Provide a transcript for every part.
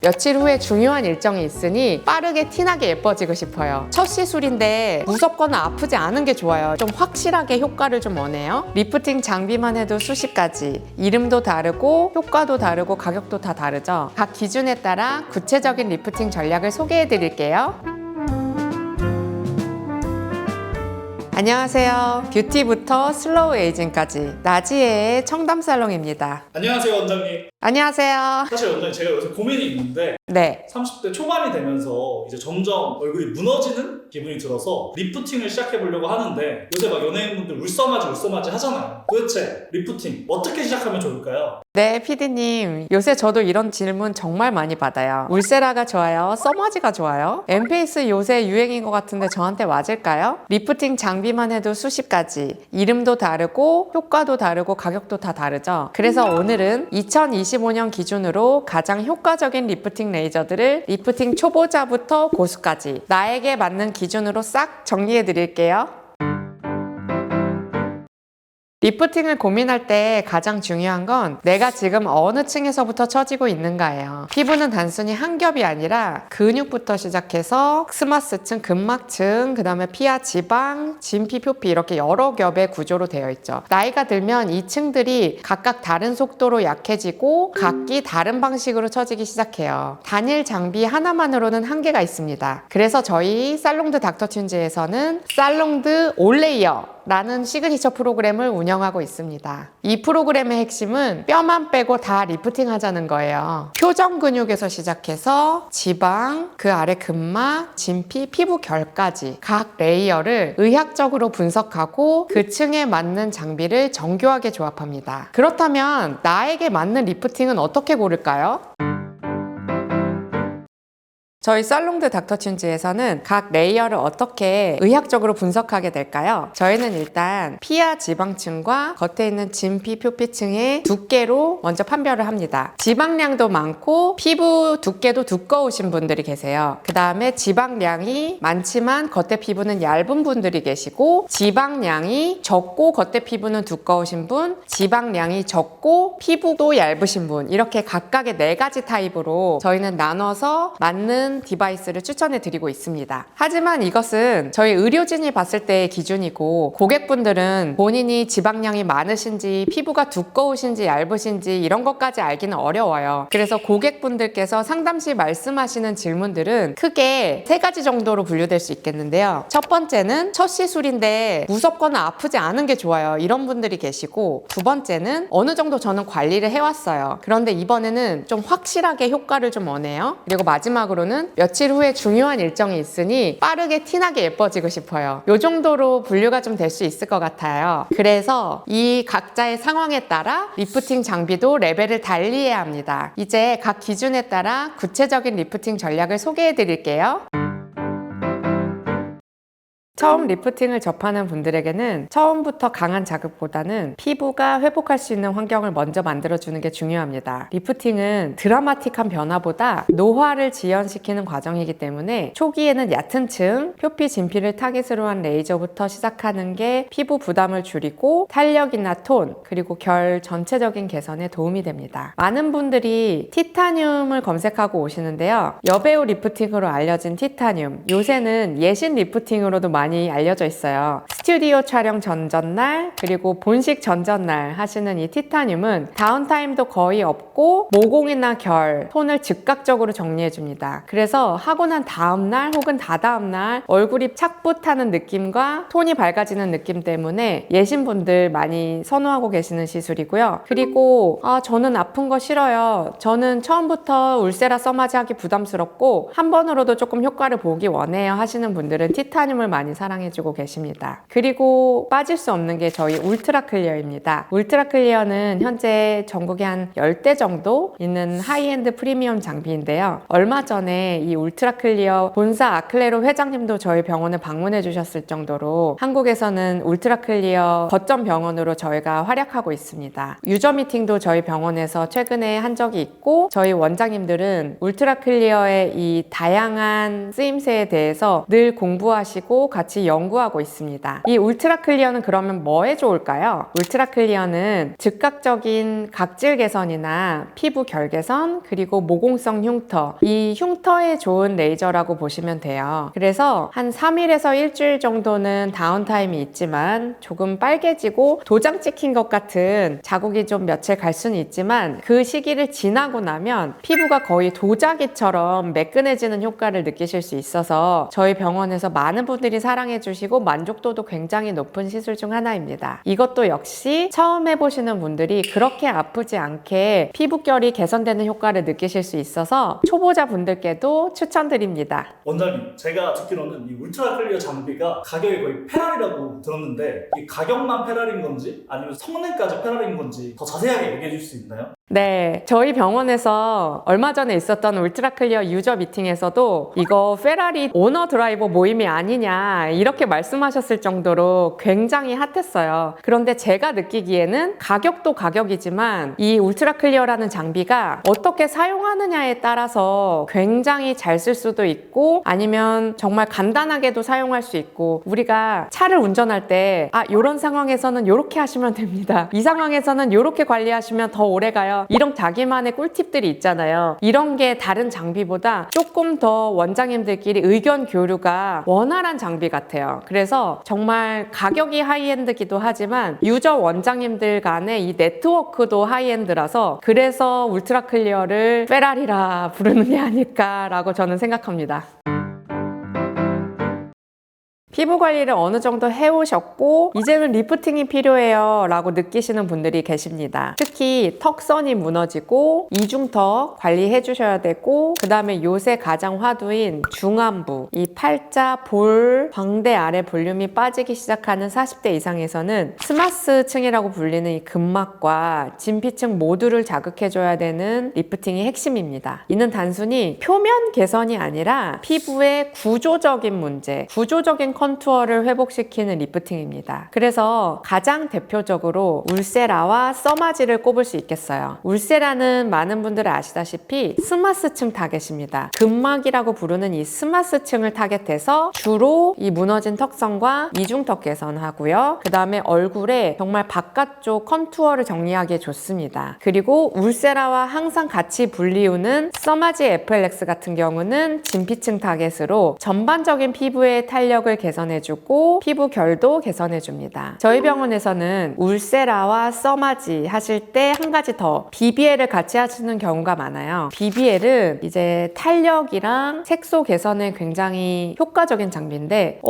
며칠 후에 중요한 일정이 있으니 빠르게 티나게 예뻐지고 싶어요. 첫 시술인데 무섭거나 아프지 않은 게 좋아요. 좀 확실하게 효과를 좀 원해요. 리프팅 장비만 해도 수십 가지, 이름도 다르고 효과도 다르고 가격도 다 다르죠. 각 기준에 따라 구체적인 리프팅 전략을 소개해 드릴게요. 안녕하세요. 뷰티부터 슬로우 에이징까지 나지혜의 청담살롱입니다. 안녕하세요, 원장님. 안녕하세요. 사실 원장님, 제가 요새 고민이 있는데 네. 30대 초반이 되면서 이제 점점 얼굴이 무너지는 기분이 들어서 리프팅을 시작해 보려고 하는데, 요새 막 연예인분들 울써마지 하잖아요. 도대체 리프팅 어떻게 시작하면 좋을까요? 네, 피디님. 요새 저도 이런 질문 정말 많이 받아요. 울세라가 좋아요? 써마지가 좋아요? 엠페이스 요새 유행인 것 같은데 저한테 맞을까요? 리프팅 장비만 해도 수십 가지, 이름도 다르고 효과도 다르고 가격도 다 다르죠. 그래서 오늘은 2025년 기준으로 가장 효과적인 리프팅 레이저들을 리프팅 초보자부터 고수까지 나에게 맞는 기준으로 싹 정리해 드릴게요. 리프팅을 고민할 때 가장 중요한 건 내가 지금 어느 층에서부터 처지고 있는가예요. 피부는 단순히 한 겹이 아니라 근육부터 시작해서 스마스층, 근막층, 그 다음에 피하 지방, 진피, 표피 이렇게 여러 겹의 구조로 되어 있죠. 나이가 들면 이 층들이 각각 다른 속도로 약해지고 각기 다른 방식으로 처지기 시작해요. 단일 장비 하나만으로는 한계가 있습니다. 그래서 저희 살롱드 닥터튠즈에서는 살롱드 올레이어 라는 시그니처 프로그램을 운영하고 있습니다. 이 프로그램의 핵심은 뼈만 빼고 다 리프팅 하자는 거예요. 표정 근육에서 시작해서 지방, 그 아래 근막, 진피, 피부 결까지 각 레이어를 의학적으로 분석하고 그 층에 맞는 장비를 정교하게 조합합니다. 그렇다면 나에게 맞는 리프팅은 어떻게 고를까요? 저희 살롱드 닥터튠즈에서는 각 레이어를 어떻게 의학적으로 분석하게 될까요? 저희는 일단 피하 지방층과 겉에 있는 진피, 표피층의 두께로 먼저 판별을 합니다. 지방량도 많고 피부 두께도 두꺼우신 분들이 계세요. 그 다음에 지방량이 많지만 겉에 피부는 얇은 분들이 계시고, 지방량이 적고 겉에 피부는 두꺼우신 분, 지방량이 적고 피부도 얇으신 분, 이렇게 각각의 4가지 타입으로 저희는 나눠서 맞는 디바이스를 추천해 드리고 있습니다. 하지만 이것은 저희 의료진이 봤을 때의 기준이고, 고객분들은 본인이 지방량이 많으신지 피부가 두꺼우신지 얇으신지 이런 것까지 알기는 어려워요. 그래서 고객분들께서 상담 시 말씀하시는 질문들은 크게 3가지 정도로 분류될 수 있겠는데요. 첫 번째는 첫 시술인데 무섭거나 아프지 않은 게 좋아요, 이런 분들이 계시고, 두 번째는 어느 정도 저는 관리를 해왔어요. 그런데 이번에는 좀 확실하게 효과를 좀 원해요. 그리고 마지막으로는 며칠 후에 중요한 일정이 있으니 빠르게 티나게 예뻐지고 싶어요. 이 정도로 분류가 좀 될 수 있을 것 같아요. 그래서 이 각자의 상황에 따라 리프팅 장비도 레벨을 달리해야 합니다. 이제 각 기준에 따라 구체적인 리프팅 전략을 소개해 드릴게요. 처음 리프팅을 접하는 분들에게는 처음부터 강한 자극보다는 피부가 회복할 수 있는 환경을 먼저 만들어주는 게 중요합니다. 리프팅은 드라마틱한 변화보다 노화를 지연시키는 과정이기 때문에 초기에는 얕은 층, 표피, 진피를 타깃으로 한 레이저부터 시작하는 게 피부 부담을 줄이고 탄력이나 톤, 그리고 결 전체적인 개선에 도움이 됩니다. 많은 분들이 티타늄을 검색하고 오시는데요. 여배우 리프팅으로 알려진 티타늄, 요새는 예신 리프팅으로도 많이 알려져 있어요. 스튜디오 촬영 전전날, 그리고 본식 전전날 하시는 이 티타늄은 다운타임도 거의 없고 모공이나 결, 톤을 즉각적으로 정리해줍니다. 그래서 하고 난 다음날 혹은 다다음날 얼굴이 착붙하는 느낌과 톤이 밝아지는 느낌 때문에 예신분들 많이 선호하고 계시는 시술이고요. 그리고 저는 아픈 거 싫어요, 저는 처음부터 울세라 써마지 하기 부담스럽고 한 번으로도 조금 효과를 보기 원해요 하시는 분들은 티타늄을 많이 사랑해주고 계십니다. 그리고 빠질 수 없는 게 저희 울트라 클리어입니다. 울트라 클리어는 현재 전국에 한 10대 정도 있는 하이엔드 프리미엄 장비인데요. 얼마 전에 이 울트라 클리어 본사 아클레로 회장님도 저희 병원을 방문해 주셨을 정도로 한국에서는 울트라 클리어 거점 병원으로 저희가 활약하고 있습니다. 유저 미팅도 저희 병원에서 최근에 한 적이 있고, 저희 원장님들은 울트라 클리어의 이 다양한 쓰임새에 대해서 늘 공부하시고 같이 같이 연구하고 있습니다. 이 울트라 클리어는 그러면 뭐에 좋을까요? 울트라 클리어는 즉각적인 각질 개선이나 피부 결 개선, 그리고 모공성 흉터, 이 흉터에 좋은 레이저라고 보시면 돼요. 그래서 한 3일에서 일주일 정도는 다운타임이 있지만 조금 빨개지고 도장 찍힌 것 같은 자국이 좀 며칠 갈 수는 있지만 그 시기를 지나고 나면 피부가 거의 도자기처럼 매끈해지는 효과를 느끼실 수 있어서 저희 병원에서 많은 분들이 사랑해 주시고 만족도도 굉장히 높은 시술 중 하나입니다. 이것도 역시 처음 해보시는 분들이 그렇게 아프지 않게 피부결이 개선되는 효과를 느끼실 수 있어서 초보자 분들께도 추천드립니다. 원장님, 제가 듣기로는 이 울트라 클리어 장비가 가격이 거의 페라리라고 들었는데 이 가격만 페라리인 건지 아니면 성능까지 페라리인 건지 더 자세하게 얘기해 줄 수 있나요? 네, 저희 병원에서 얼마 전에 있었던 울트라 클리어 유저 미팅에서도 이거 페라리 오너 드라이버 모임이 아니냐 이렇게 말씀하셨을 정도로 굉장히 핫했어요. 그런데 제가 느끼기에는 가격도 가격이지만 이 울트라 클리어라는 장비가 어떻게 사용하느냐에 따라서 굉장히 잘 쓸 수도 있고 아니면 정말 간단하게도 사용할 수 있고 우리가 차를 운전할 때 이런 상황에서는 이렇게 하시면 됩니다. 이 상황에서는 이렇게 관리하시면 더 오래 가요. 이런 자기만의 꿀팁들이 있잖아요. 이런 게 다른 장비보다 조금 더 원장님들끼리 의견 교류가 원활한 장비 같아요. 그래서 정말 가격이 하이엔드기도 하지만 유저 원장님들 간의 이 네트워크도 하이엔드라서 그래서 울트라 클리어를 페라리라 부르는 게 아닐까라고 저는 생각합니다. 피부 관리를 어느 정도 해오셨고 이제는 리프팅이 필요해요 라고 느끼시는 분들이 계십니다. 특히 턱선이 무너지고 이중턱 관리해 주셔야 되고 그 다음에 요새 가장 화두인 중안부, 이 팔자, 볼, 광대 아래 볼륨이 빠지기 시작하는 40대 이상에서는 스마스층이라고 불리는 이 근막과 진피층 모두를 자극해줘야 되는 리프팅이 핵심입니다. 이는 단순히 표면 개선이 아니라 피부의 구조적인 문제, 구조적인 컨투어를 회복시키는 리프팅입니다. 그래서 가장 대표적으로 울세라와 써마지를 꼽을 수 있겠어요. 울세라는 많은 분들이 아시다시피 스마스층 타겟입니다. 근막이라고 부르는 이 스마스층을 타겟해서 주로 이 무너진 턱선과 이중턱 개선하고요. 그 다음에 얼굴에 정말 바깥쪽 컨투어를 정리하기에 좋습니다. 그리고 울세라와 항상 같이 불리우는 써마지 FLX 같은 경우는 진피층 타겟으로 전반적인 피부의 탄력을 개선해주고 피부 결도 개선해줍니다. 저희 병원에서는 울세라와 써마지 하실 때 한 가지 더 BBL을 같이 하시는 경우가 많아요. BBL은 이제 탄력이랑 색소 개선에 굉장히 효과적인 장비인데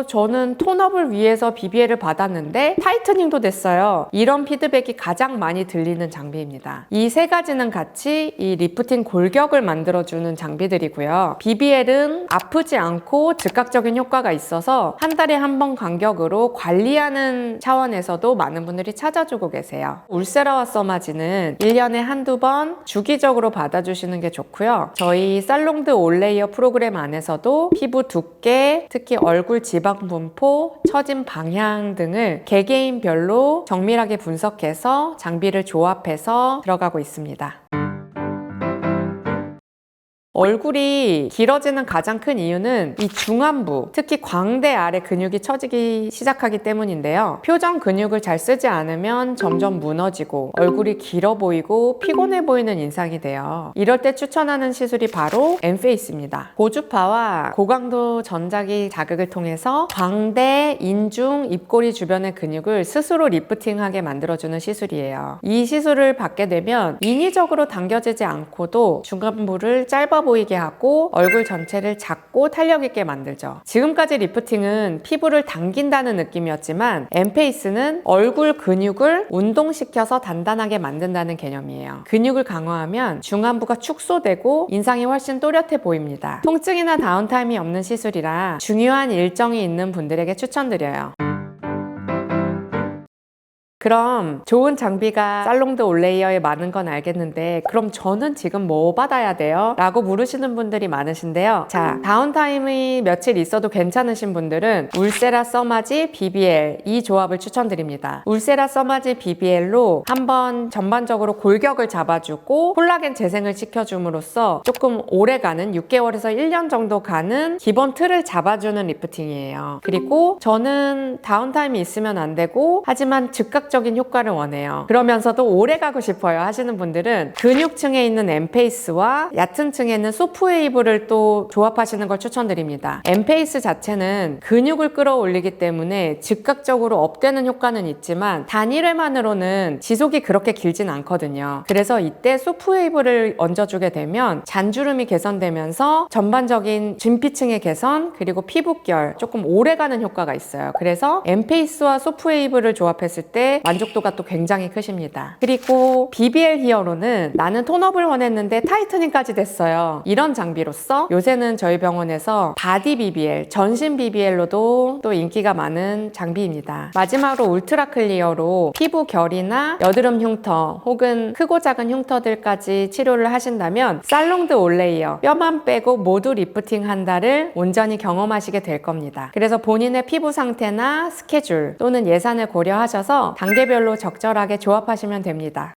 저는 톤업을 위해서 BBL을 받았는데 타이트닝도 됐어요. 이런 피드백이 가장 많이 들리는 장비입니다. 이 세 가지는 같이 이 리프팅 골격을 만들어주는 장비들이고요. BBL은 아프지 않고 즉각적인 효과가 있어서 한 달에 한 번 간격으로 관리하는 차원에서도 많은 분들이 찾아주고 계세요. 울세라와 써마지는 1년에 한두 번 주기적으로 받아주시는 게 좋고요. 저희 살롱드 올레이어 프로그램 안에서도 피부 두께, 특히 얼굴 지방 분포, 처진 방향 등을 개개인별로 정밀하게 분석해서 장비를 조합해서 들어가고 있습니다. 얼굴이 길어지는 가장 큰 이유는 이 중안부, 특히 광대 아래 근육이 처지기 시작하기 때문인데요. 표정 근육을 잘 쓰지 않으면 점점 무너지고 얼굴이 길어 보이고 피곤해 보이는 인상이 돼요. 이럴 때 추천하는 시술이 바로 엠페이스입니다. 고주파와 고강도 전자기 자극을 통해서 광대, 인중, 입꼬리 주변의 근육을 스스로 리프팅하게 만들어주는 시술이에요. 이 시술을 받게 되면 인위적으로 당겨지지 않고도 중안부를 짧아 보이게 하고 얼굴 전체를 작고 탄력 있게 만들죠. 지금까지 리프팅은 피부를 당긴다는 느낌이었지만 엠페이스는 얼굴 근육을 운동시켜서 단단하게 만든다는 개념이에요. 근육을 강화하면 중안부가 축소되고 인상이 훨씬 또렷해 보입니다. 통증이나 다운타임이 없는 시술이라 중요한 일정이 있는 분들에게 추천드려요. 그럼 좋은 장비가 살롱드 올레이어에 많은 건 알겠는데 그럼 저는 지금 뭐 받아야 돼요? 라고 물으시는 분들이 많으신데요. 자, 다운타임이 며칠 있어도 괜찮으신 분들은 울세라 써마지 BBL 이 조합을 추천드립니다. 울세라 써마지 BBL로 한번 전반적으로 골격을 잡아주고 콜라겐 재생을 시켜줌으로써 조금 오래가는 6개월에서 1년 정도 가는 기본 틀을 잡아주는 리프팅이에요. 그리고 저는 다운타임이 있으면 안 되고 하지만 즉각적인 효과를 원해요. 그러면서도 오래 가고 싶어요 하시는 분들은 근육층에 있는 엠페이스와 얕은 층에 있는 소프웨이브를 또 조합하시는 걸 추천드립니다. 엠페이스 자체는 근육을 끌어올리기 때문에 즉각적으로 업되는 효과는 있지만 단일회만으로는 지속이 그렇게 길진 않거든요. 그래서 이때 소프웨이브를 얹어주게 되면 잔주름이 개선되면서 전반적인 진피층의 개선 그리고 피부결 조금 오래가는 효과가 있어요. 그래서 엠페이스와 소프웨이브를 조합했을 때 만족도가 또 굉장히 크십니다. 그리고 BBL 히어로는 나는 톤업을 원했는데 타이트닝까지 됐어요. 이런 장비로서 요새는 저희 병원에서 바디 BBL, 전신 BBL로도 또 인기가 많은 장비입니다. 마지막으로 울트라 클리어로 피부 결이나 여드름 흉터 혹은 크고 작은 흉터들까지 치료를 하신다면 살롱드 올레이어 뼈만 빼고 모두 리프팅 한다를 온전히 경험하시게 될 겁니다. 그래서 본인의 피부 상태나 스케줄 또는 예산을 고려하셔서 단계별로 적절하게 조합하시면 됩니다.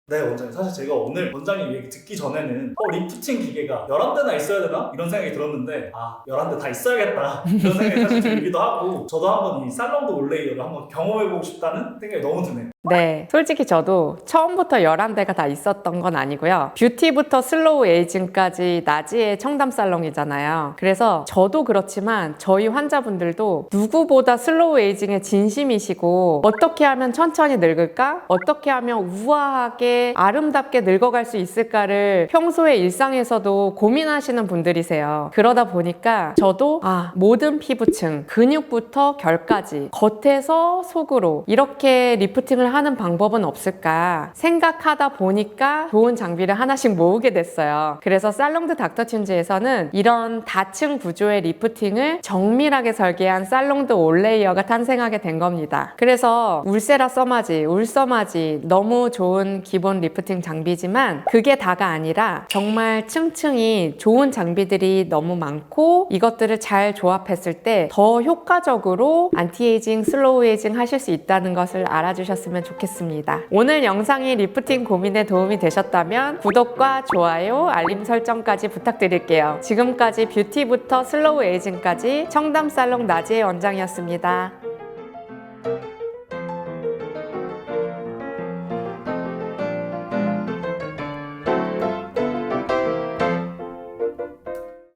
네, 원장님. 사실 제가 오늘 원장님 얘기 듣기 전에는 리프팅 기계가 11대나 있어야 되나? 이런 생각이 들었는데 11대 다 있어야겠다. 이런 생각이 사실 들기도 하고 저도 한번 이 살롱드 올레이어를 한번 경험해보고 싶다는 생각이 너무 드네요. 네, 솔직히 저도 처음부터 11대가 다 있었던 건 아니고요. 뷰티부터 슬로우 에이징까지 나지의 청담 살롱이잖아요. 그래서 저도 그렇지만 저희 환자분들도 누구보다 슬로우 에이징에 진심이시고 어떻게 하면 천천히 늙을까? 어떻게 하면 우아하게 아름답게 늙어갈 수 있을까를 평소에 일상에서도 고민하시는 분들이세요. 그러다 보니까 저도 모든 피부층, 근육부터 결까지 겉에서 속으로 이렇게 리프팅을 하는 방법은 없을까 생각하다 보니까 좋은 장비를 하나씩 모으게 됐어요. 그래서 살롱드 닥터튠즈에서는 이런 다층 구조의 리프팅을 정밀하게 설계한 살롱드 올레이어가 탄생하게 된 겁니다. 그래서 울세라 써마지, 울써마지 너무 좋은 기본 리프팅 장비지만 그게 다가 아니라 정말 층층이 좋은 장비들이 너무 많고 이것들을 잘 조합했을 때 더 효과적으로 안티에이징, 슬로우 에이징 하실 수 있다는 것을 알아주셨으면 좋겠습니다. 오늘 영상이 리프팅 고민에 도움이 되셨다면 구독과 좋아요, 알림 설정까지 부탁드릴게요. 지금까지 뷰티부터 슬로우 에이징까지 청담살롱 나지의 원장이었습니다.